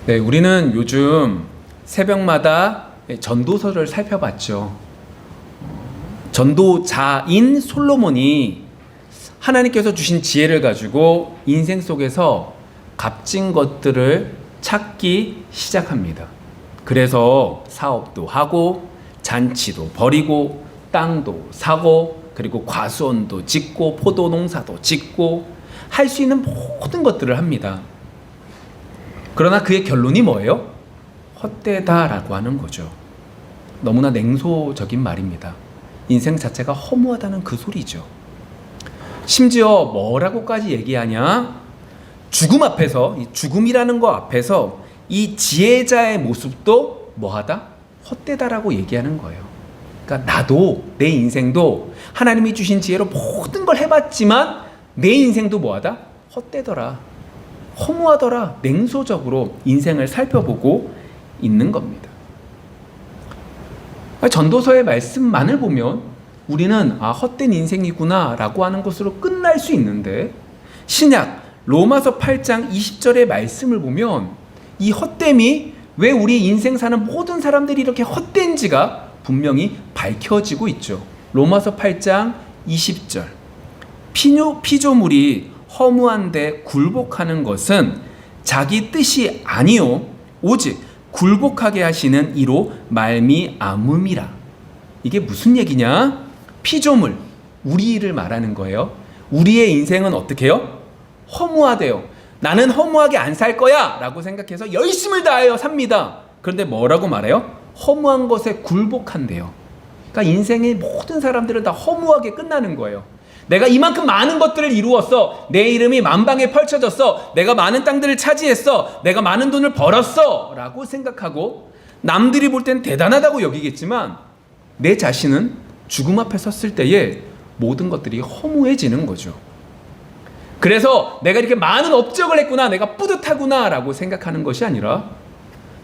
네, 우리는 요즘 새벽마다 전도서를 살펴봤죠. 전도자인 솔로몬이 하나님께서 주신 지혜를 가지고 인생 속에서 값진 것들을 찾기 시작합니다. 그래서 사업도 하고 잔치도 벌이고 땅도 사고 그리고 과수원도 짓고 포도 농사도 짓고 할 수 있는 모든 것들을 합니다. 그러나 그의 결론이 뭐예요? 헛되다라고 하는 거죠. 너무나 냉소적인 말입니다. 인생 자체가 허무하다는 그 소리죠. 심지어 뭐라고까지 얘기하냐? 죽음 앞에서, 이 죽음이라는 거 앞에서 이 지혜자의 모습도 뭐하다? 헛되다라고 얘기하는 거예요. 그러니까 나도, 내 인생도 하나님이 주신 지혜로 모든 걸 해봤지만 내 인생도 뭐하다? 헛되더라, 허무하더라, 냉소적으로 인생을 살펴보고 있는 겁니다. 전도서의 말씀만을 보면 우리는 헛된 인생이구나 라고 하는 것으로 끝날 수 있는데, 신약 로마서 8장 20절의 말씀을 보면 이 헛됨이 왜 우리 인생 사는 모든 사람들이 이렇게 헛된지가 분명히 밝혀지고 있죠. 로마서 8장 20절. 피조물이 허무한데 굴복하는 것은 자기 뜻이 아니요 오직 굴복하게 하시는 이로 말미암음이라. 이게 무슨 얘기냐? 피조물, 우리를 말하는 거예요. 우리의 인생은 어떻게 해요? 허무하대요. 나는 허무하게 안 살 거야 라고 생각해서 열심을 다하여 삽니다. 그런데 뭐라고 말해요? 허무한 것에 굴복한대요. 그러니까 인생의 모든 사람들은 다 허무하게 끝나는 거예요. 내가 이만큼 많은 것들을 이루었어. 내 이름이 만방에 펼쳐졌어. 내가 많은 땅들을 차지했어. 내가 많은 돈을 벌었어 라고 생각하고 남들이 볼 땐 대단하다고 여기겠지만 내 자신은 죽음 앞에 섰을 때에 모든 것들이 허무해지는 거죠. 그래서 내가 이렇게 많은 업적을 했구나, 내가 뿌듯하구나 라고 생각하는 것이 아니라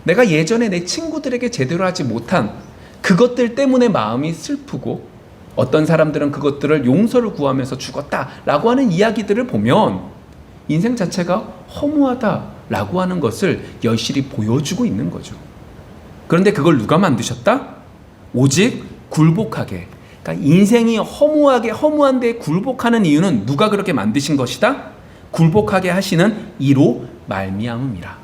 내가 예전에 내 친구들에게 제대로 하지 못한 그것들 때문에 마음이 슬프고, 어떤 사람들은 그것들을 용서를 구하면서 죽었다라고 하는 이야기들을 보면 인생 자체가 허무하다라고 하는 것을 여실히 보여주고 있는 거죠. 그런데 그걸 누가 만드셨다? 오직 굴복하게. 그러니까 인생이 허무한데 굴복하는 이유는 누가 그렇게 만드신 것이다? 굴복하게 하시는 이로 말미암음이라.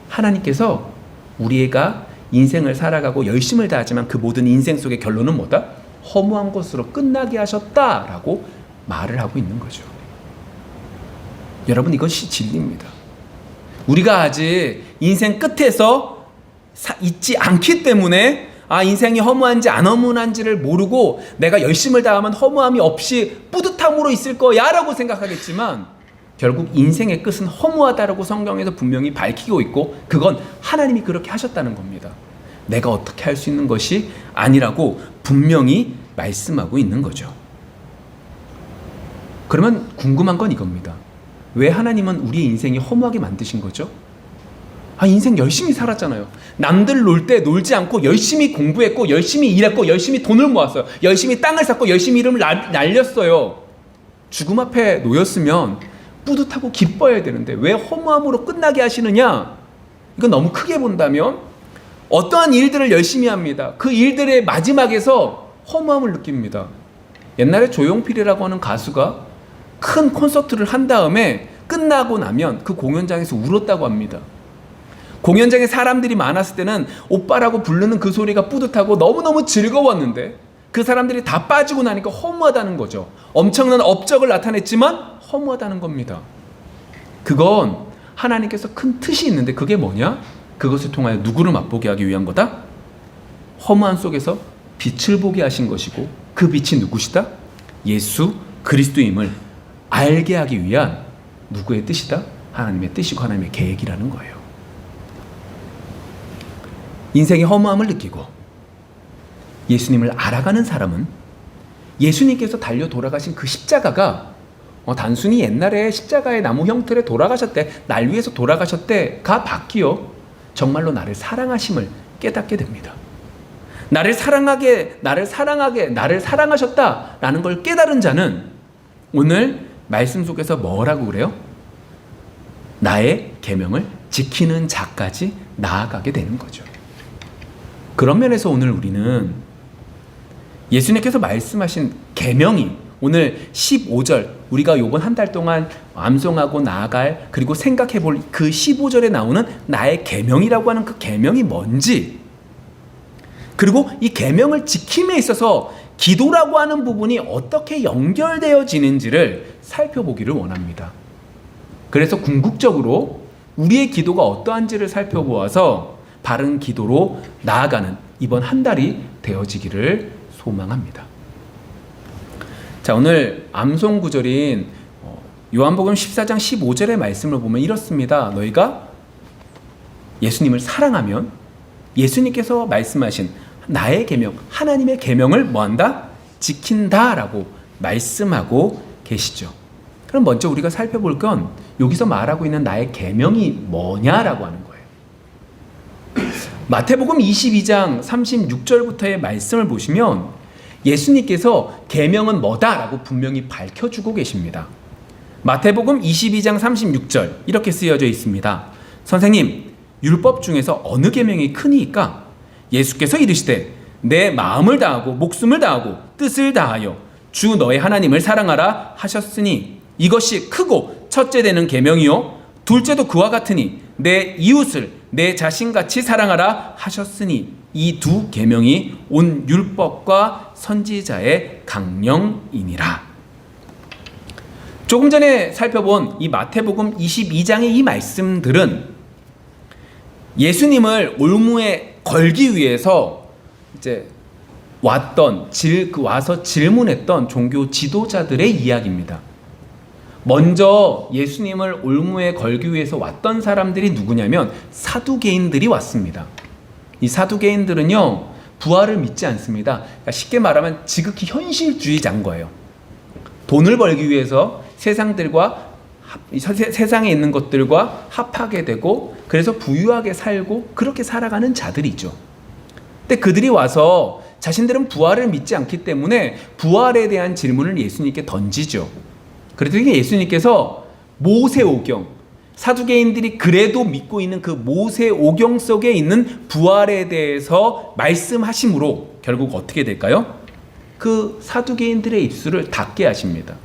하나님께서 우리가 인생을 살아가고 열심을 다하지만 그 모든 인생 속의 결론은 뭐다? 허무한 것으로 끝나게 하셨다라고 말을 하고 있는 거죠. 여러분, 이것이 진리입니다. 우리가 아직 인생 끝에서 있지 않기 때문에 인생이 허무한지 안 허무한지를 모르고 내가 열심을 다하면 허무함이 없이 뿌듯함으로 있을 거야 라고 생각하겠지만 결국 인생의 끝은 허무하다라고 성경에서 분명히 밝히고 있고, 그건 하나님이 그렇게 하셨다는 겁니다. 내가 어떻게 할 수 있는 것이 아니라고 분명히 말씀하고 있는 거죠. 그러면 궁금한 건 이겁니다. 왜 하나님은 우리의 인생이 허무하게 만드신 거죠? 인생 열심히 살았잖아요. 남들 놀 때 놀지 않고 열심히 공부했고 열심히 일했고 열심히 돈을 모았어요. 열심히 땅을 샀고 열심히 이름을 날렸어요. 죽음 앞에 놓였으면 뿌듯하고 기뻐해야 되는데 왜 허무함으로 끝나게 하시느냐? 이건 너무 크게 본다면 어떠한 일들을 열심히 합니다. 그 일들의 마지막에서 허무함을 느낍니다. 옛날에 조용필이라고 하는 가수가 큰 콘서트를 한 다음에 끝나고 나면 그 공연장에서 울었다고 합니다. 공연장에 사람들이 많았을 때는 오빠라고 부르는 그 소리가 뿌듯하고 너무너무 즐거웠는데 그 사람들이 다 빠지고 나니까 허무하다는 거죠. 엄청난 업적을 나타냈지만 허무하다는 겁니다. 그건 하나님께서 큰 뜻이 있는데 그게 뭐냐? 그것을 통하여 누구를 맛보게 하기 위한 거다? 허무한 속에서 빛을 보게 하신 것이고, 그 빛이 누구시다? 예수 그리스도임을 알게 하기 위한 누구의 뜻이다? 하나님의 뜻이고 하나님의 계획이라는 거예요. 인생의 허무함을 느끼고 예수님을 알아가는 사람은 예수님께서 달려 돌아가신 그 십자가가 단순히 옛날에 십자가의 나무 형틀에 돌아가셨대, 날 위해서 돌아가셨대가 바뀌어 정말로 나를 사랑하심을 깨닫게 됩니다. 나를 사랑하셨다라는 걸 깨달은 자는 오늘 말씀 속에서 뭐라고 그래요? 나의 계명을 지키는 자까지 나아가게 되는 거죠. 그런 면에서 오늘 우리는 예수님께서 말씀하신 계명이 오늘 15절 우리가 요번 한 달 동안 암송하고 나아갈 그리고 생각해 볼 그 15절에 나오는 나의 계명이라고 하는 그 계명이 뭔지, 그리고 이 계명을 지킴에 있어서 기도라고 하는 부분이 어떻게 연결되어지는지를 살펴보기를 원합니다. 그래서 궁극적으로 우리의 기도가 어떠한지를 살펴보아서 바른 기도로 나아가는 이번 한 달이 되어지기를 소망합니다. 자, 오늘 암송 구절인 요한복음 14장 15절의 말씀을 보면 이렇습니다. 너희가 예수님을 사랑하면 예수님께서 말씀하신 나의 계명, 하나님의 계명을 뭐한다? 지킨다라고 말씀하고 계시죠. 그럼 먼저 우리가 살펴볼 건 여기서 말하고 있는 나의 계명이 뭐냐라고 하는 거예요. 마태복음 22장 36절부터의 말씀을 보시면 예수님께서 계명은 뭐다라고 분명히 밝혀주고 계십니다. 마태복음 22장 36절 이렇게 쓰여져 있습니다. 선생님, 율법 중에서 어느 계명이 크니이까? 예수께서 이르시되 내 마음을 다하고 목숨을 다하고 뜻을 다하여 주 너의 하나님을 사랑하라 하셨으니 이것이 크고 첫째 되는 계명이요 둘째도 그와 같으니 내 이웃을 내 자신같이 사랑하라 하셨으니 이 두 계명이 온 율법과 선지자의 강령이니라. 조금 전에 살펴본 이 마태복음 22장의 이 말씀들은 예수님을 올무에 걸기 위해서 이제 와서 질문했던 종교 지도자들의 이야기입니다. 먼저 예수님을 올무에 걸기 위해서 왔던 사람들이 누구냐면 사두개인들이 왔습니다. 이 사두개인들은요, 부활을 믿지 않습니다. 그러니까 쉽게 말하면 지극히 현실주의자인 거예요. 돈을 벌기 위해서 세상에 있는 것들과 합하게 되고 그래서 부유하게 살고 그렇게 살아가는 자들이죠. 근데 그들이 와서 자신들은 부활을 믿지 않기 때문에 부활에 대한 질문을 예수님께 던지죠. 그랬더니 예수님께서 모세오경, 사두개인들이 그래도 믿고 있는 그 모세오경 속에 있는 부활에 대해서 말씀하심으로 결국 어떻게 될까요? 그 사두개인들의 입술을 닫게 하십니다.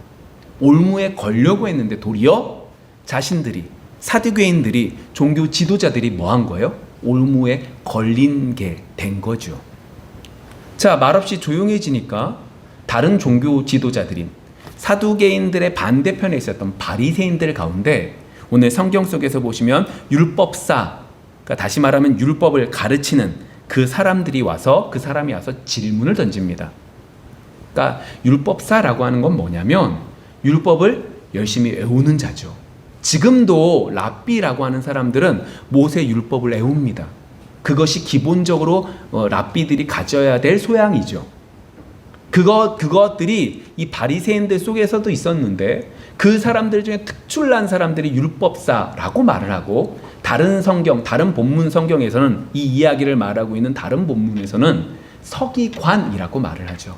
올무에 걸려고 했는데 도리어 자신들이, 사두개인들이, 종교 지도자들이 뭐 한 거예요? 올무에 걸린 게 된 거죠. 자, 말없이 조용해지니까 다른 종교 지도자들인 사두개인들의 반대편에 있었던 바리새인들 가운데 오늘 성경 속에서 보시면 율법사, 그러니까 다시 말하면 율법을 가르치는 그 사람이 와서 질문을 던집니다. 그러니까 율법사라고 하는 건 뭐냐면 율법을 열심히 외우는 자죠. 지금도 랍비라고 하는 사람들은 모세 율법을 외웁니다. 그것이 기본적으로 랍비들이 가져야 될 소양이죠. 그것들이 이 바리새인들 속에서도 있었는데 그 사람들 중에 특출난 사람들이 율법사라고 말을 하고 다른 본문 성경에서는 이 이야기를 말하고 있는 다른 본문에서는 서기관이라고 말을 하죠.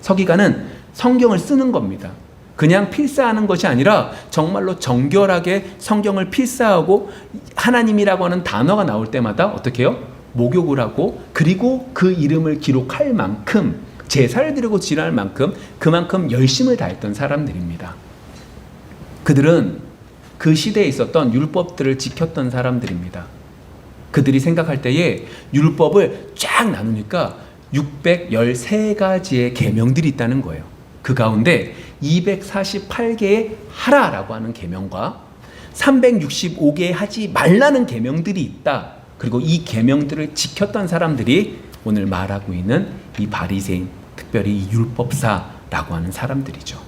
서기관은 성경을 쓰는 겁니다. 그냥 필사하는 것이 아니라 정말로 정결하게 성경을 필사하고 하나님이라고 하는 단어가 나올 때마다 어떻게 해요? 목욕을 하고 그리고 그 이름을 기록할 만큼 제사를 드리고 지랄 만큼 그만큼 열심을 다했던 사람들입니다. 그들은 그 시대에 있었던 율법들을 지켰던 사람들입니다. 그들이 생각할 때에 율법을 쫙 나누니까 613가지의 계명들이 있다는 거예요. 그 가운데 248개의 하라라고 하는 계명과 365개의 하지 말라는 계명들이 있다. 그리고 이 계명들을 지켰던 사람들이 오늘 말하고 있는 이 바리새인, 특별히 이 율법사라고 하는 사람들이죠.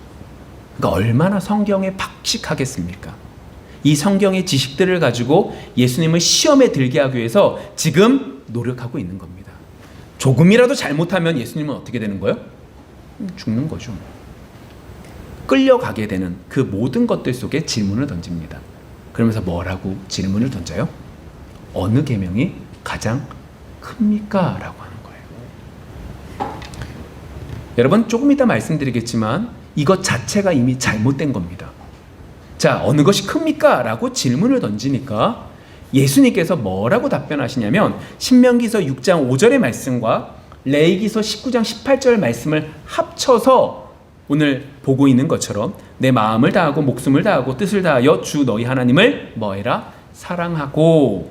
그러니까 얼마나 성경에 박식하겠습니까? 이 성경의 지식들을 가지고 예수님을 시험에 들게 하기 위해서 지금 노력하고 있는 겁니다. 조금이라도 잘못하면 예수님은 어떻게 되는 거예요? 죽는 거죠. 끌려가게 되는 그 모든 것들 속에 질문을 던집니다. 그러면서 뭐라고 질문을 던져요? 어느 계명이 가장 큽니까? 라고 하는 거예요. 여러분, 조금 이따 말씀드리겠지만 이것 자체가 이미 잘못된 겁니다. 자, 어느 것이 큽니까? 라고 질문을 던지니까 예수님께서 뭐라고 답변하시냐면 신명기서 6장 5절의 말씀과 레위기서 19장 18절 말씀을 합쳐서 오늘 보고 있는 것처럼 내 마음을 다하고 목숨을 다하고 뜻을 다하여 주 너희 하나님을 뭐해라? 사랑하고,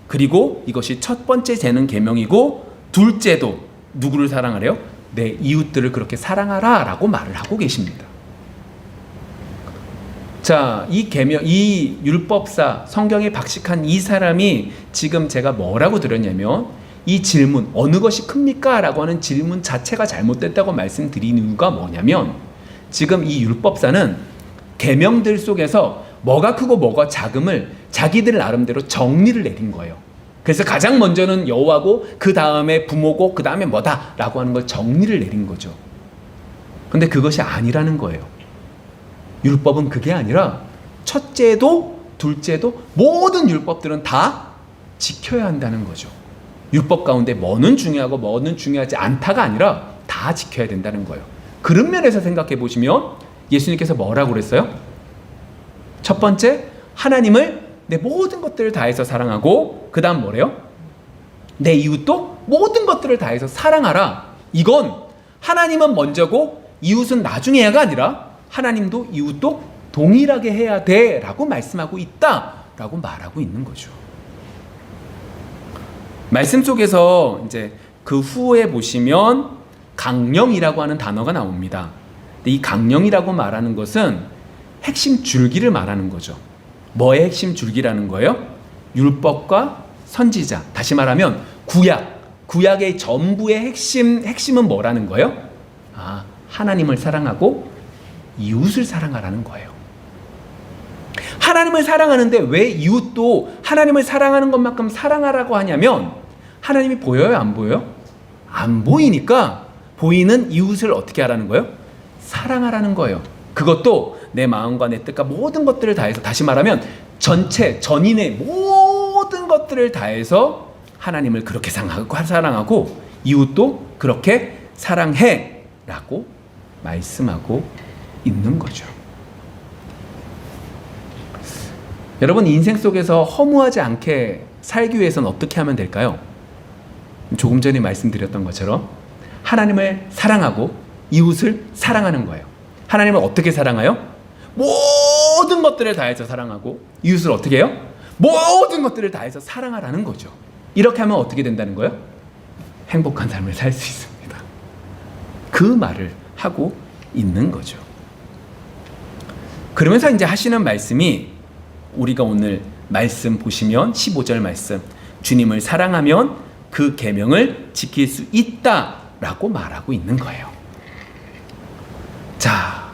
그리고 이것이 첫 번째 재는 계명이고 둘째도 누구를 사랑하래요? 내 이웃들을 그렇게 사랑하라 라고 말을 하고 계십니다. 자, 이 계명, 이 율법사, 성경에 박식한 이 사람이 지금 제가 뭐라고 들었냐면 이 질문, 어느 것이 큽니까? 라고 하는 질문 자체가 잘못됐다고 말씀드리는 이유가 뭐냐면 지금 이 율법사는 계명들 속에서 뭐가 크고 뭐가 작음을 자기들 나름대로 정리를 내린 거예요. 그래서 가장 먼저는 여호와고 그 다음에 부모고 그 다음에 뭐다 라고 하는 걸 정리를 내린 거죠. 근데 그것이 아니라는 거예요. 율법은 그게 아니라 첫째도 둘째도 모든 율법들은 다 지켜야 한다는 거죠. 율법 가운데 뭐는 중요하고 뭐는 중요하지 않다가 아니라 다 지켜야 된다는 거예요. 그런 면에서 생각해 보시면 예수님께서 뭐라고 그랬어요? 첫 번째, 하나님을 내 모든 것들을 다해서 사랑하고 그 다음 뭐래요? 내 이웃도 모든 것들을 다해서 사랑하라. 이건 하나님은 먼저고 이웃은 나중에가 아니라 하나님도 이웃도 동일하게 해야 돼 라고 말씀하고 있다 라고 말하고 있는 거죠. 말씀 속에서 이제 그 후에 보시면 강령이라고 하는 단어가 나옵니다. 근데 이 강령이라고 말하는 것은 핵심 줄기를 말하는 거죠. 뭐의 핵심 줄기라는 거예요? 율법과 선지자, 다시 말하면 구약의 전부의 핵심은 뭐라는 거예요? 하나님을 사랑하고 이웃을 사랑하라는 거예요. 하나님을 사랑하는데 왜 이웃도 하나님을 사랑하는 것만큼 사랑하라고 하냐면 하나님이 보여요? 안 보여요? 안 보이니까 보이는 이웃을 어떻게 하라는 거예요? 사랑하라는 거예요. 그것도 내 마음과 내 뜻과 모든 것들을 다해서, 다시 말하면 전인의 모든 것들을 다해서 하나님을 그렇게 사랑하고 이웃도 그렇게 사랑해 라고 말씀하고 있는 거죠. 여러분, 인생 속에서 허무하지 않게 살기 위해서는 어떻게 하면 될까요? 조금 전에 말씀드렸던 것처럼 하나님을 사랑하고 이웃을 사랑하는 거예요. 하나님을 어떻게 사랑해요? 모든 것들을 다해서 사랑하고 이웃을 어떻게 해요? 모든 것들을 다해서 사랑하라는 거죠. 이렇게 하면 어떻게 된다는 거예요? 행복한 삶을 살 수 있습니다. 그 말을 하고 있는 거죠. 그러면서 이제 하시는 말씀이 우리가 오늘 말씀 보시면 15절 말씀, 주님을 사랑하면 그 계명을 지킬 수 있다라고 말하고 있는 거예요. 자,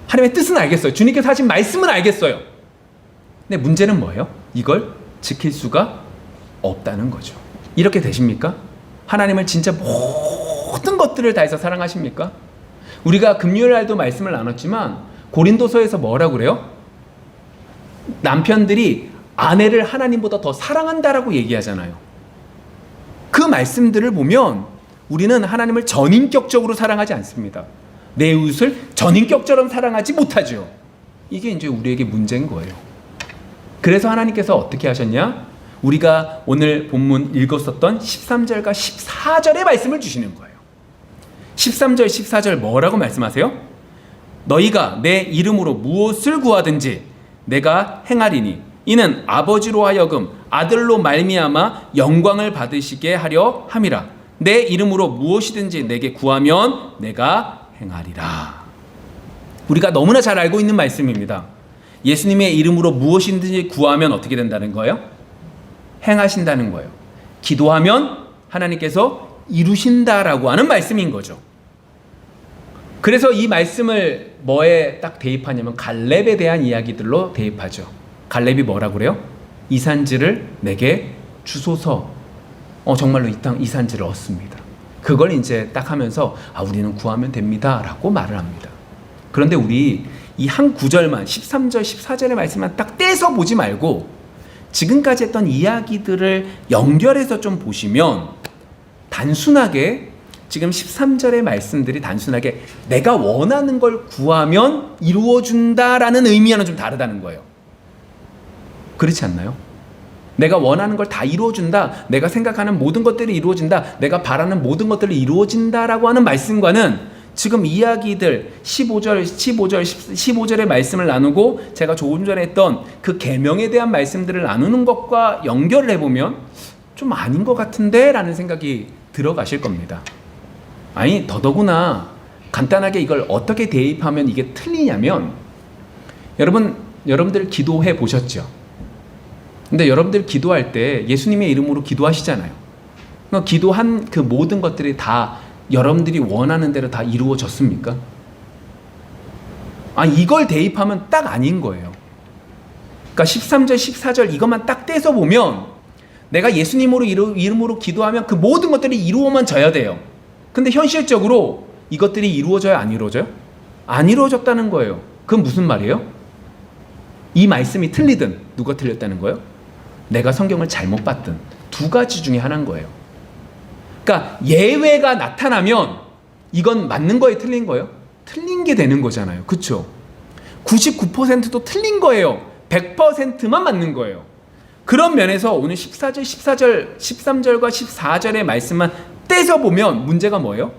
하나님의 뜻은 알겠어요. 주님께서 하신 말씀은 알겠어요. 근데 문제는 뭐예요? 이걸 지킬 수가 없다는 거죠. 이렇게 되십니까? 하나님을 진짜 모든 것들을 다해서 사랑하십니까? 우리가 금요일 날도 말씀을 나눴지만 고린도서에서 뭐라고 그래요? 남편들이 아내를 하나님보다 더 사랑한다라고 얘기하잖아요. 그 말씀들을 보면 우리는 하나님을 전인격적으로 사랑하지 않습니다. 내 이웃을 전인격처럼 사랑하지 못하죠. 이게 이제 우리에게 문제인 거예요. 그래서 하나님께서 어떻게 하셨냐? 우리가 오늘 본문 읽었었던 13절과 14절의 말씀을 주시는 거예요. 13절, 14절 뭐라고 말씀하세요? 너희가 내 이름으로 무엇을 구하든지 내가 행하리니 이는 아버지로 하여금 아들로 말미암아 영광을 받으시게 하려 함이라. 내 이름으로 무엇이든지 내게 구하면 내가 행하리라. 우리가 너무나 잘 알고 있는 말씀입니다. 예수님의 이름으로 무엇이든지 구하면 어떻게 된다는 거예요? 행하신다는 거예요. 기도하면 하나님께서 이루신다라고 하는 말씀인 거죠. 그래서 이 말씀을 뭐에 딱 대입하냐면 갈렙에 대한 이야기들로 대입하죠. 갈렙이 뭐라고 그래요? 이 산지를 내게 주소서. 정말로 이 산지를 얻습니다. 그걸 이제 딱 하면서 우리는 구하면 됩니다 라고 말을 합니다. 그런데 우리 이 한 구절만 13절 14절의 말씀만 딱 떼서 보지 말고 지금까지 했던 이야기들을 연결해서 좀 보시면 단순하게 지금 13절의 말씀들이 단순하게 내가 원하는 걸 구하면 이루어준다라는 의미와는 좀 다르다는 거예요. 그렇지 않나요? 내가 원하는 걸 다 이루어준다, 내가 생각하는 모든 것들이 이루어진다, 내가 바라는 모든 것들이 이루어진다라고 하는 말씀과는 지금 이야기들 15절의 말씀을 나누고 제가 조금 전에 했던 그 계명에 대한 말씀들을 나누는 것과 연결을 해보면 좀 아닌 것 같은데 라는 생각이 들어가실 겁니다. 아니, 더더구나 간단하게 이걸 어떻게 대입하면 이게 틀리냐면, 여러분들 기도해 보셨죠? 근데 여러분들 기도할 때 예수님의 이름으로 기도하시잖아요. 그러니까 기도한 그 모든 것들이 다 여러분들이 원하는 대로 다 이루어졌습니까? 이걸 대입하면 딱 아닌 거예요. 그러니까 13절, 14절 이것만 딱 떼서 보면 내가 예수님으로 이름으로 기도하면 그 모든 것들이 이루어만 져야 돼요. 근데 현실적으로 이것들이 이루어져요, 안 이루어져요? 안 이루어졌다는 거예요. 그건 무슨 말이에요? 이 말씀이 틀리든 누가 틀렸다는 거예요? 내가 성경을 잘못 봤든 두 가지 중에 하나인 거예요. 그러니까 예외가 나타나면 이건 맞는 거예요, 틀린 거예요? 틀린 게 되는 거잖아요. 그렇죠? 99%도 틀린 거예요. 100%만 맞는 거예요. 그런 면에서 오늘 13절, 13절과 14절의 말씀만 떼서 보면 문제가 뭐예요?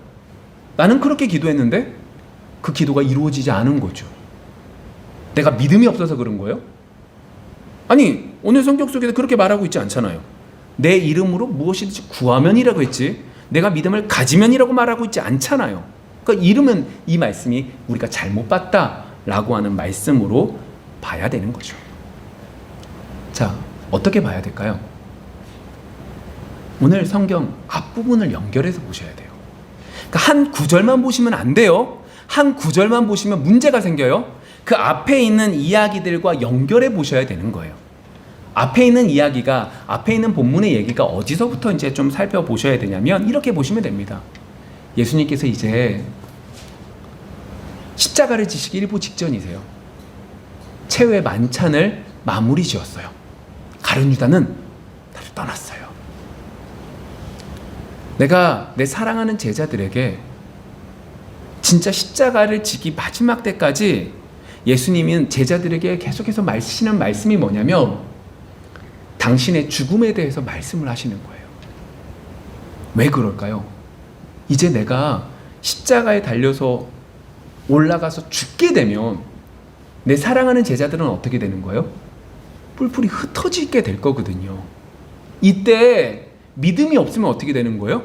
나는 그렇게 기도했는데 그 기도가 이루어지지 않은 거죠. 내가 믿음이 없어서 그런 거예요? 아니, 오늘 성경 속에서 그렇게 말하고 있지 않잖아요. 내 이름으로 무엇이든지 구하면이라고 했지, 내가 믿음을 가지면이라고 말하고 있지 않잖아요. 그러니까 이름은 이 말씀이 우리가 잘못 봤다라고 하는 말씀으로 봐야 되는 거죠. 자, 어떻게 봐야 될까요? 오늘 성경 앞부분을 연결해서 보셔야 돼요. 그러니까 한 구절만 보시면 안 돼요. 한 구절만 보시면 문제가 생겨요. 그 앞에 있는 이야기들과 연결해 보셔야 되는 거예요. 앞에 있는 이야기가, 앞에 있는 본문의 얘기가 어디서부터 이제 좀 살펴보셔야 되냐면 이렇게 보시면 됩니다. 예수님께서 이제 십자가를 지시기 일부 직전이세요. 최후의 만찬을 마무리 지었어요. 가룟 유다는 나를 떠났어요. 내가 내 사랑하는 제자들에게 진짜 십자가를 지기 마지막 때까지 예수님은 제자들에게 계속해서 하시는 말씀이 뭐냐면 당신의 죽음에 대해서 말씀을 하시는 거예요. 왜 그럴까요? 이제 내가 십자가에 달려서 올라가서 죽게 되면 내 사랑하는 제자들은 어떻게 되는 거예요? 뿔뿔이 흩어지게 될 거거든요. 이때 믿음이 없으면 어떻게 되는 거예요?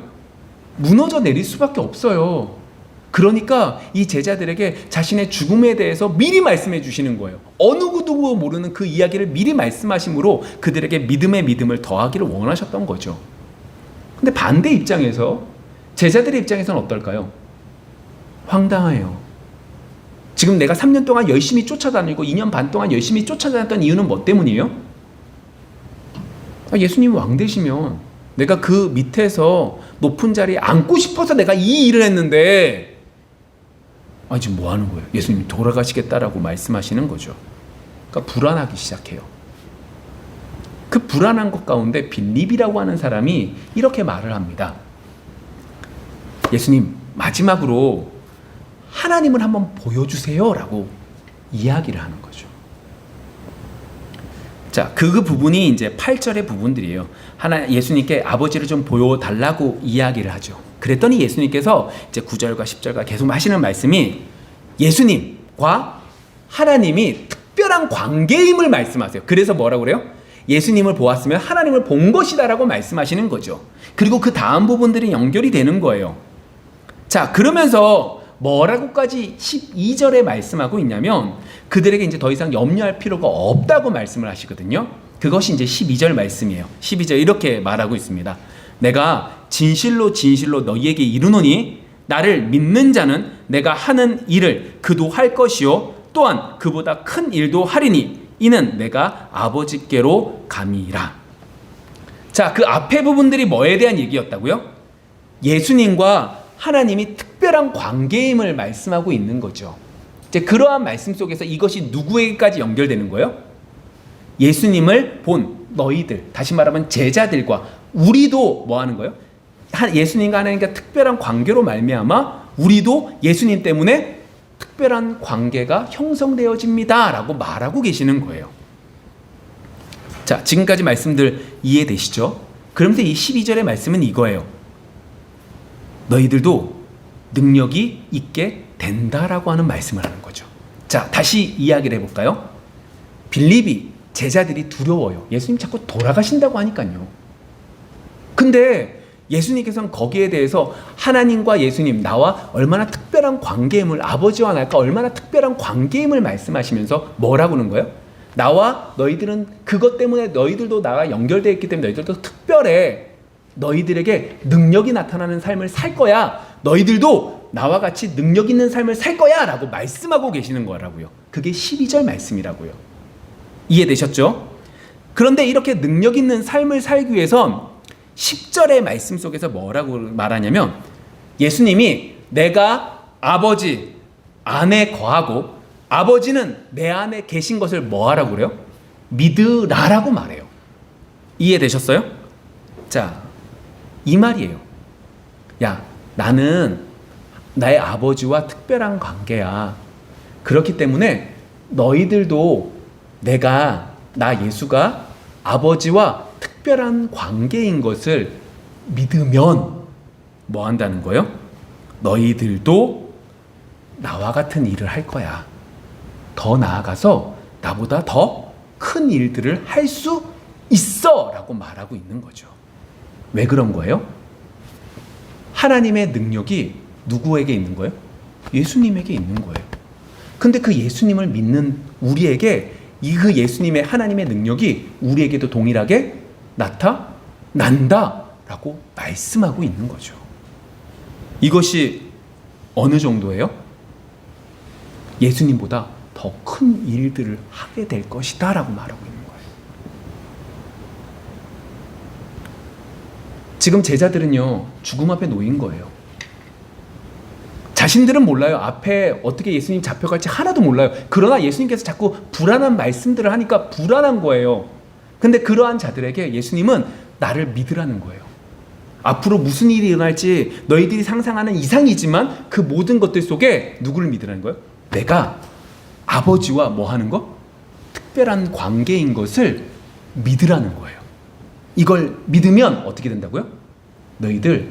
무너져 내릴 수밖에 없어요. 그러니까 이 제자들에게 자신의 죽음에 대해서 미리 말씀해 주시는 거예요. 어느 누구도 모르는 그 이야기를 미리 말씀하심으로 그들에게 믿음의 믿음을 더하기를 원하셨던 거죠. 근데 반대 입장에서, 제자들의 입장에서는 어떨까요? 황당해요. 지금 내가 3년 동안 열심히 쫓아다니고 2년 반 동안 열심히 쫓아다녔던 이유는 뭐 때문이에요? 예수님이 왕 되시면 내가 그 밑에서 높은 자리에 앉고 싶어서 내가 이 일을 했는데 지금 뭐 하는 거예요? 예수님이 돌아가시겠다라고 말씀하시는 거죠. 그러니까 불안하기 시작해요. 그 불안한 것 가운데 빌립이라고 하는 사람이 이렇게 말을 합니다. 예수님, 마지막으로 하나님을 한번 보여주세요 라고 이야기를 하는 거죠. 자, 그 부분이 이제 8절의 부분들이에요. 예수님께 아버지를 좀 보여달라고 이야기를 하죠. 그랬더니 예수님께서 이제 9절과 10절과 계속 하시는 말씀이 예수님과 하나님이 특별한 관계임을 말씀하세요. 그래서 뭐라고 그래요? 예수님을 보았으면 하나님을 본 것이다라고 말씀하시는 거죠. 그리고 그 다음 부분들이 연결이 되는 거예요. 자, 그러면서 뭐라고까지 12절에 말씀하고 있냐면 그들에게 이제 더 이상 염려할 필요가 없다고 말씀을 하시거든요. 그것이 이제 12절 말씀이에요. 12절 이렇게 말하고 있습니다. 내가 진실로 진실로 너희에게 이르노니 나를 믿는 자는 내가 하는 일을 그도 할 것이요 또한 그보다 큰 일도 하리니 이는 내가 아버지께로 감이라. 자, 그 앞에 부분들이 뭐에 대한 얘기였다고요? 예수님과 하나님이 특별한 관계임을 말씀하고 있는 거죠. 이제 그러한 말씀 속에서 이것이 누구에게까지 연결되는 거예요? 예수님을 본 너희들, 다시 말하면 제자들과 우리도 뭐 하는 거예요? 예수님과 하나님과 특별한 관계로 말미암아 우리도 예수님 때문에 특별한 관계가 형성되어집니다 라고 말하고 계시는 거예요. 자, 지금까지 말씀들 이해되시죠? 그러면서 이 12절의 말씀은 이거예요. 너희들도 능력이 있게 된다라고 하는 말씀을 하는 거죠. 자, 다시 이야기를 해볼까요? 빌립이 제자들이 두려워요. 예수님 자꾸 돌아가신다고 하니까요. 근데 예수님께서는 거기에 대해서 하나님과 예수님, 나와 얼마나 특별한 관계임을, 아버지와 나가 얼마나 특별한 관계임을 말씀하시면서 뭐라고 하는 거예요? 나와 너희들은 그것 때문에 너희들도 나와 연결되어 있기 때문에 너희들도 특별해. 너희들에게 능력이 나타나는 삶을 살 거야. 너희들도 나와 같이 능력 있는 삶을 살 거야 라고 말씀하고 계시는 거라고요. 그게 12절 말씀이라고요. 이해되셨죠? 그런데 이렇게 능력 있는 삶을 살기 위해선 10절의 말씀 속에서 뭐라고 말하냐면 예수님이 내가 아버지 안에 거하고 아버지는 내 안에 계신 것을 뭐 하라고 그래요? 믿으라라고 말해요. 이해되셨어요? 자, 이 말이에요. 야, 나는 나의 아버지와 특별한 관계야. 그렇기 때문에 너희들도 나 예수가 아버지와 특별한 관계인 것을 믿으면 뭐 한다는 거예요? 너희들도 나와 같은 일을 할 거야. 더 나아가서 나보다 더 큰 일들을 할 수 있어 라고 말하고 있는 거죠. 왜 그런 거예요? 하나님의 능력이 누구에게 있는 거예요? 예수님에게 있는 거예요. 근데 그 예수님을 믿는 우리에게 그 예수님의 하나님의 능력이 우리에게도 동일하게 나타난다 라고 말씀하고 있는 거죠. 이것이 어느 정도예요? 예수님보다 더 큰 일들을 하게 될 것이다 라고 말하고 있는 거예요. 지금 제자들은요, 죽음 앞에 놓인 거예요. 자신들은 몰라요. 앞에 어떻게 예수님 잡혀갈지 하나도 몰라요. 그러나 예수님께서 자꾸 불안한 말씀들을 하니까 불안한 거예요. 근데 그러한 자들에게 예수님은 나를 믿으라는 거예요. 앞으로 무슨 일이 일어날지 너희들이 상상하는 이상이지만 그 모든 것들 속에 누구를 믿으라는 거예요? 내가 아버지와 뭐 하는 거? 특별한 관계인 것을 믿으라는 거예요. 이걸 믿으면 어떻게 된다고요? 너희들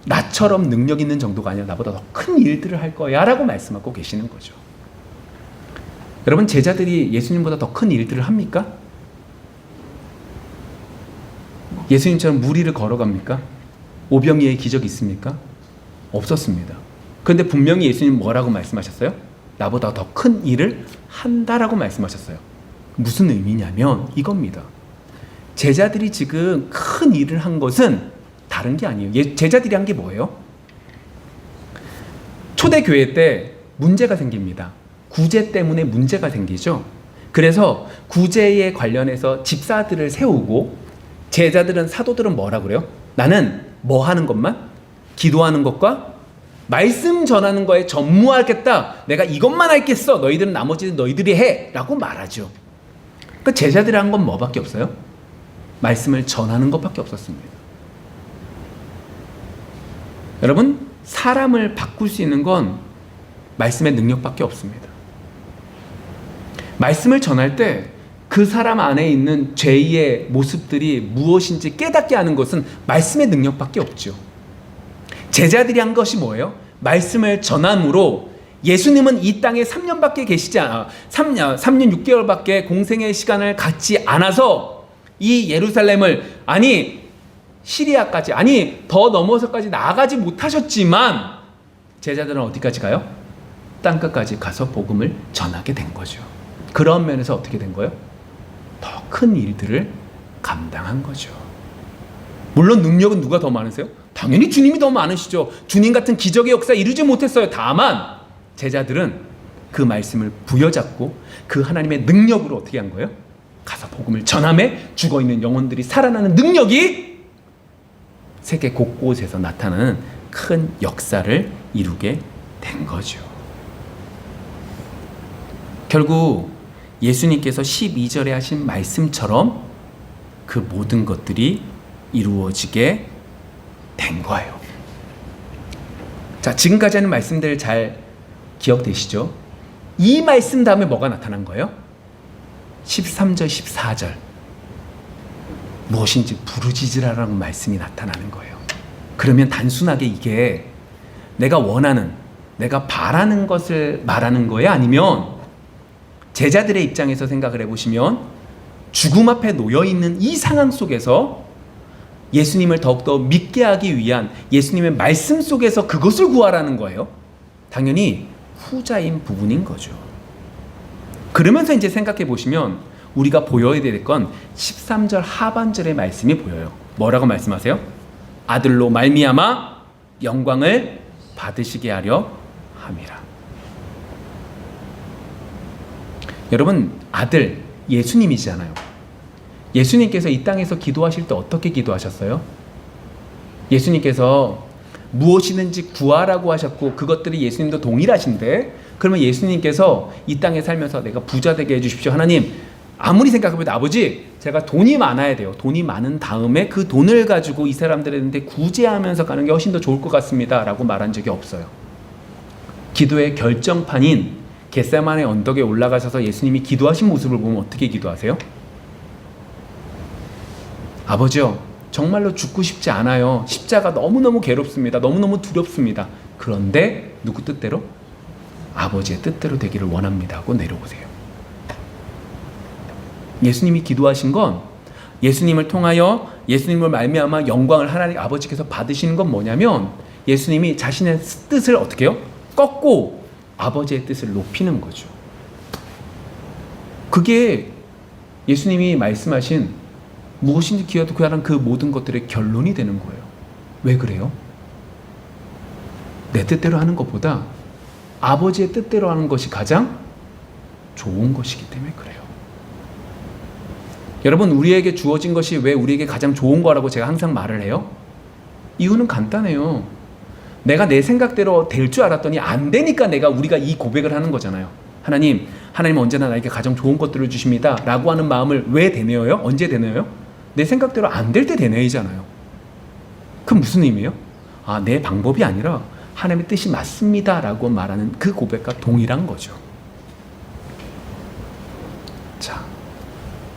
나처럼 능력 있는 정도가 아니라 나보다 더 큰 일들을 할 거야 라고 말씀하고 계시는 거죠. 여러분, 제자들이 예수님보다 더 큰 일들을 합니까? 예수님처럼 물 위를 걸어갑니까? 오병이의 기적이 있습니까? 없었습니다. 그런데 분명히 예수님 뭐라고 말씀하셨어요? 나보다 더 큰 일을 한다라고 말씀하셨어요. 무슨 의미냐면 이겁니다. 제자들이 지금 큰 일을 한 것은 다른 게 아니에요. 제자들이 한 게 뭐예요? 초대교회 때 문제가 생깁니다. 구제 때문에 문제가 생기죠. 그래서 구제에 관련해서 집사들을 세우고 제자들은, 사도들은 뭐라 그래요? 나는 뭐 하는 것만? 기도하는 것과 말씀 전하는 거에 전무하겠다. 내가 이것만 할겠어. 너희들은 나머지는 너희들이 해 라고 말하죠. 그러니까 제자들이 한 건 뭐밖에 없어요? 말씀을 전하는 것밖에 없었습니다. 여러분, 사람을 바꿀 수 있는 건 말씀의 능력밖에 없습니다. 말씀을 전할 때 그 사람 안에 있는 죄의 모습들이 무엇인지 깨닫게 하는 것은 말씀의 능력밖에 없죠. 제자들이 한 것이 뭐예요? 말씀을 전함으로 예수님은 이 땅에 3년밖에 계시지 않아 3년 6개월밖에 공생의 시간을 갖지 않아서 이 예루살렘을, 아니 시리아까지, 아니 더 넘어서까지 나아가지 못하셨지만 제자들은 어디까지 가요? 땅끝까지 가서 복음을 전하게 된 거죠. 그런 면에서 어떻게 된 거예요? 더 큰 일들을 감당한 거죠. 물론 능력은 누가 더 많으세요? 당연히 주님이 더 많으시죠. 주님 같은 기적의 역사 이루지 못했어요. 다만 제자들은 그 말씀을 부여잡고 그 하나님의 능력으로 어떻게 한 거예요? 가서 복음을 전함에 죽어있는 영혼들이 살아나는 능력이 세계 곳곳에서 나타나는 큰 역사를 이루게 된 거죠. 결국 예수님께서 12절에 하신 말씀처럼 그 모든 것들이 이루어지게 된 거예요. 자, 지금까지 하는 말씀들 잘 기억되시죠? 이 말씀 다음에 뭐가 나타난 거예요? 13절, 14절. 무엇인지 부르짖으라라는 말씀이 나타나는 거예요. 그러면 단순하게 이게 내가 원하는, 내가 바라는 것을 말하는 거예요? 아니면 제자들의 입장에서 생각을 해보시면 죽음 앞에 놓여있는 이 상황 속에서 예수님을 더욱더 믿게 하기 위한 예수님의 말씀 속에서 그것을 구하라는 거예요? 당연히 후자인 부분인 거죠. 그러면서 이제 생각해 보시면 우리가 보여야 될 건 13절 하반절의 말씀이 보여요. 뭐라고 말씀하세요? 아들로 말미암아 영광을 받으시게 하려 함이라. 여러분, 아들 예수님이잖아요. 예수님께서 이 땅에서 기도하실 때 어떻게 기도하셨어요? 예수님께서 무엇이든지 구하라고 하셨고 그것들이 예수님도 동일하신데, 그러면 예수님께서 이 땅에 살면서 내가 부자 되게 해주십시오. 하나님, 아무리 생각해봐도 아버지, 제가 돈이 많아야 돼요. 돈이 많은 다음에 그 돈을 가지고 이 사람들한테 구제하면서 가는 게 훨씬 더 좋을 것 같습니다 라고 말한 적이 없어요. 기도의 결정판인 겟세마네 언덕에 올라가셔서 예수님이 기도하신 모습을 보면 어떻게 기도하세요? 아버지요, 정말로 죽고 싶지 않아요. 십자가 너무너무 괴롭습니다. 너무너무 두렵습니다. 그런데 누구 뜻대로? 아버지의 뜻대로 되기를 원합니다 하고 내려오세요. 예수님이 기도하신 건, 예수님을 통하여 예수님을 말미암아 영광을 하나님 아버지께서 받으시는 건 뭐냐면, 예수님이 자신의 뜻을 어떻게 해요? 꺾고 아버지의 뜻을 높이는 거죠. 그게 예수님이 말씀하신 무엇인지 기어도 구하라는 그 모든 것들의 결론이 되는 거예요. 왜 그래요? 내 뜻대로 하는 것보다 아버지의 뜻대로 하는 것이 가장 좋은 것이기 때문에 그래요. 여러분, 우리에게 주어진 것이 왜 우리에게 가장 좋은 거라고 제가 항상 말을 해요? 이유는 간단해요. 내가 내 생각대로 될 줄 알았더니 안 되니까 우리가 이 고백을 하는 거잖아요. 하나님 언제나 나에게 가장 좋은 것들을 주십니다 라고 하는 마음을 왜 되뇌어요? 언제 되뇌어요? 내 생각대로 안 될 때 되뇌이잖아요. 그럼 무슨 의미예요? 내 방법이 아니라 하나님의 뜻이 맞습니다 라고 말하는 그 고백과 동일한 거죠. 자,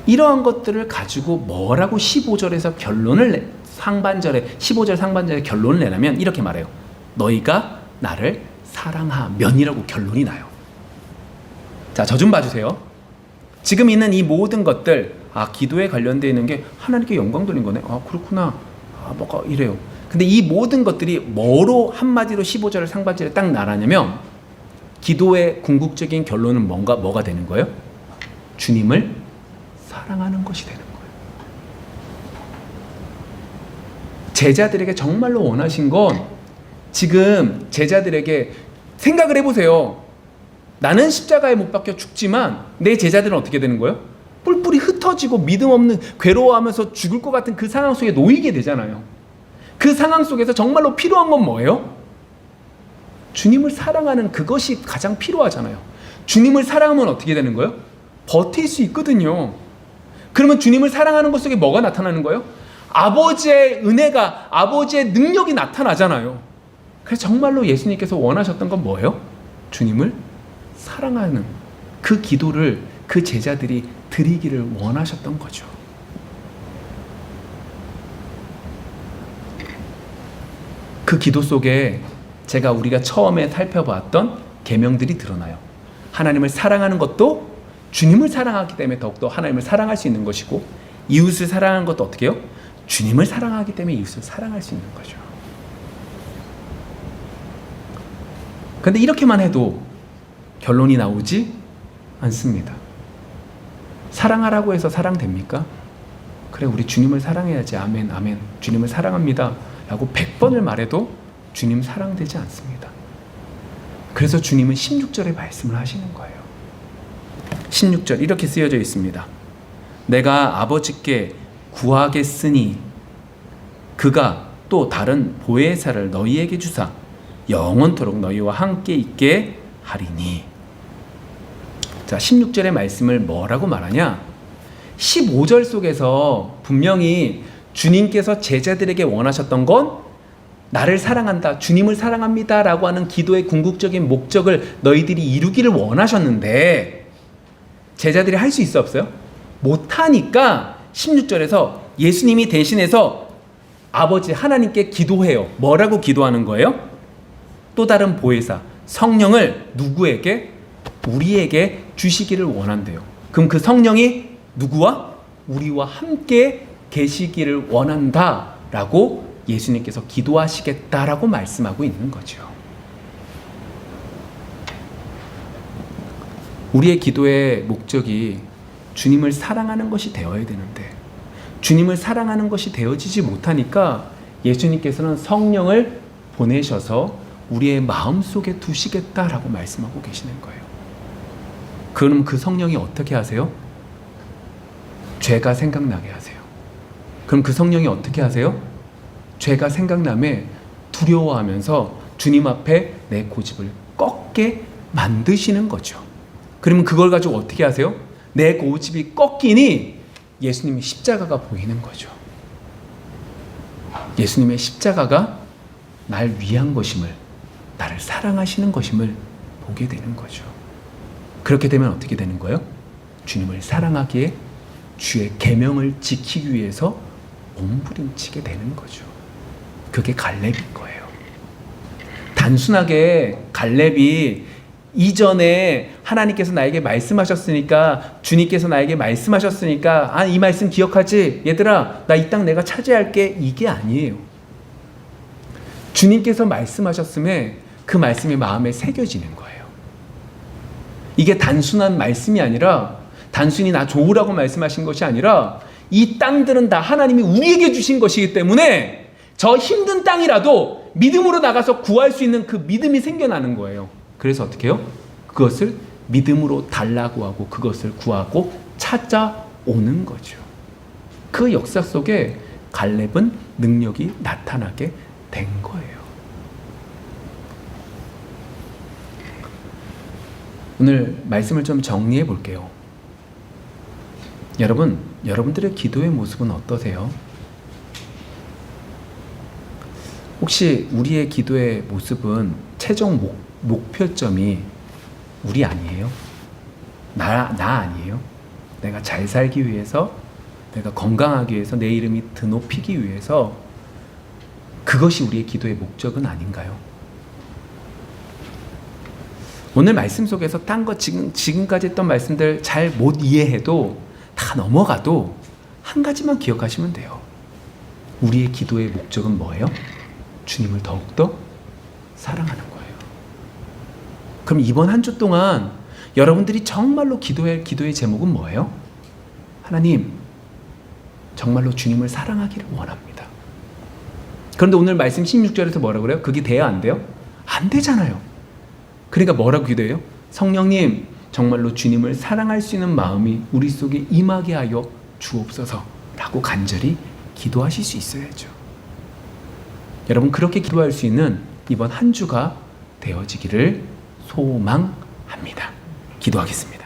이러한 것들을 가지고 뭐라고 15절에서 결론을 상반절에 15절 상반절에 결론을 내려면 이렇게 말해요. 너희가 나를 사랑하면이라고 결론이 나요. 자, 저 좀 봐주세요. 지금 있는 이 모든 것들, 기도에 관련되어 있는 게 하나님께 영광 돌린 거네. 그렇구나. 뭐가 이래요. 근데 이 모든 것들이 뭐로 한마디로 15절을 상반절에 딱 나라냐면, 기도의 궁극적인 결론은 뭐가 되는 거예요? 주님을 사랑하는 것이 되는 거예요. 제자들에게 정말로 원하신 건, 지금 제자들에게 생각을 해보세요. 나는 십자가에 못 박혀 죽지만 내 제자들은 어떻게 되는 거예요? 뿔뿔이 흩어지고 믿음 없는, 괴로워하면서 죽을 것 같은 그 상황 속에 놓이게 되잖아요. 그 상황 속에서 정말로 필요한 건 뭐예요? 주님을 사랑하는 그것이 가장 필요하잖아요. 주님을 사랑하면 어떻게 되는 거예요? 버틸 수 있거든요. 그러면 주님을 사랑하는 것 속에 뭐가 나타나는 거예요? 아버지의 은혜가, 아버지의 능력이 나타나잖아요. 그래서 정말로 예수님께서 원하셨던 건 뭐예요? 주님을 사랑하는 그 기도를 그 제자들이 드리기를 원하셨던 거죠. 그 기도 속에 우리가 처음에 살펴봤던 계명들이 드러나요. 하나님을 사랑하는 것도 주님을 사랑하기 때문에 더욱더 하나님을 사랑할 수 있는 것이고, 이웃을 사랑하는 것도 어떻게 해요? 주님을 사랑하기 때문에 이웃을 사랑할 수 있는 거죠. 그런데 이렇게만 해도 결론이 나오지 않습니다. 사랑하라고 해서 사랑됩니까? 그래, 우리 주님을 사랑해야지. 아멘, 아멘. 주님을 사랑합니다 라고 100번을 말해도 주님 사랑되지 않습니다. 그래서 주님은 16절에 말씀을 하시는 거예요. 16절 이렇게 쓰여져 있습니다. 내가 아버지께 구하겠으니 그가 또 다른 보혜사를 너희에게 주사 영원토록 너희와 함께 있게 하리니. 자, 16절의 말씀을 뭐라고 말하냐? 15절 속에서 분명히 주님께서 제자들에게 원하셨던 건 나를 사랑한다, 주님을 사랑합니다 라고 하는 기도의 궁극적인 목적을 너희들이 이루기를 원하셨는데 제자들이 할 수 있어 없어요? 못하니까 16절에서 예수님이 대신해서 아버지 하나님께 기도해요. 뭐라고 기도하는 거예요? 또 다른 보혜사 성령을 누구에게? 우리에게 주시기를 원한대요. 그럼 그 성령이 누구와? 우리와 함께 계시기를 원한다 라고 예수님께서 기도하시겠다라고 말씀하고 있는 거죠. 우리의 기도의 목적이 주님을 사랑하는 것이 되어야 되는데 주님을 사랑하는 것이 되어지지 못하니까 예수님께서는 성령을 보내셔서 우리의 마음속에 두시겠다라고 말씀하고 계시는 거예요. 그럼 그 성령이 어떻게 하세요? 죄가 생각나게 하세요. 그럼 그 성령이 어떻게 하세요? 죄가 생각나면 두려워하면서 주님 앞에 내 고집을 꺾게 만드시는 거죠. 그러면 그걸 가지고 어떻게 하세요? 내 고집이 꺾이니 예수님의 십자가가 보이는 거죠. 예수님의 십자가가 날 위한 것임을, 나를 사랑하시는 것임을 보게 되는 거죠. 그렇게 되면 어떻게 되는 거예요? 주님을 사랑하기에 주의 계명을 지키기 위해서 몸부림치게 되는 거죠. 그게 갈렙인 거예요. 단순하게 갈렙이 이전에 하나님께서 나에게 말씀하셨으니까, 주님께서 나에게 말씀하셨으니까 이 말씀 기억하지? 얘들아 나 이 땅 내가 차지할게, 이게 아니에요. 주님께서 말씀하셨음에 그 말씀이 마음에 새겨지는 거예요. 이게 단순한 말씀이 아니라, 단순히 나 좋으라고 말씀하신 것이 아니라 이 땅들은 다 하나님이 우리에게 주신 것이기 때문에 저 힘든 땅이라도 믿음으로 나가서 구할 수 있는 그 믿음이 생겨나는 거예요. 그래서 어떻게 해요? 그것을 믿음으로 달라고 하고 그것을 구하고 찾아오는 거죠. 그 역사 속에 갈렙은 능력이 나타나게 된 거예요. 오늘 말씀을 좀 정리해 볼게요. 여러분들의 기도의 모습은 어떠세요? 혹시 우리의 기도의 모습은 최종 목표점이 우리 아니에요? 나 아니에요? 내가 잘 살기 위해서, 내가 건강하기 위해서, 내 이름이 드높이기 위해서, 그것이 우리의 기도의 목적은 아닌가요? 오늘 말씀 속에서 딴 거 지금까지 했던 말씀들 잘 못 이해해도 다 넘어가도 한 가지만 기억하시면 돼요. 우리의 기도의 목적은 뭐예요? 주님을 더욱더 사랑하는 거예요. 그럼 이번 한 주 동안 여러분들이 정말로 기도할 기도의 제목은 뭐예요? 하나님, 정말로 주님을 사랑하기를 원합니다. 그런데 오늘 말씀 16절에서 뭐라고 그래요? 그게 돼야 안 돼요? 안 되잖아요. 그러니까 뭐라고 기도해요? 성령님, 정말로 주님을 사랑할 수 있는 마음이 우리 속에 임하게 하여 주옵소서 라고 간절히 기도하실 수 있어야죠. 여러분, 그렇게 기도할 수 있는 이번 한 주가 되어지기를 소망합니다. 기도하겠습니다.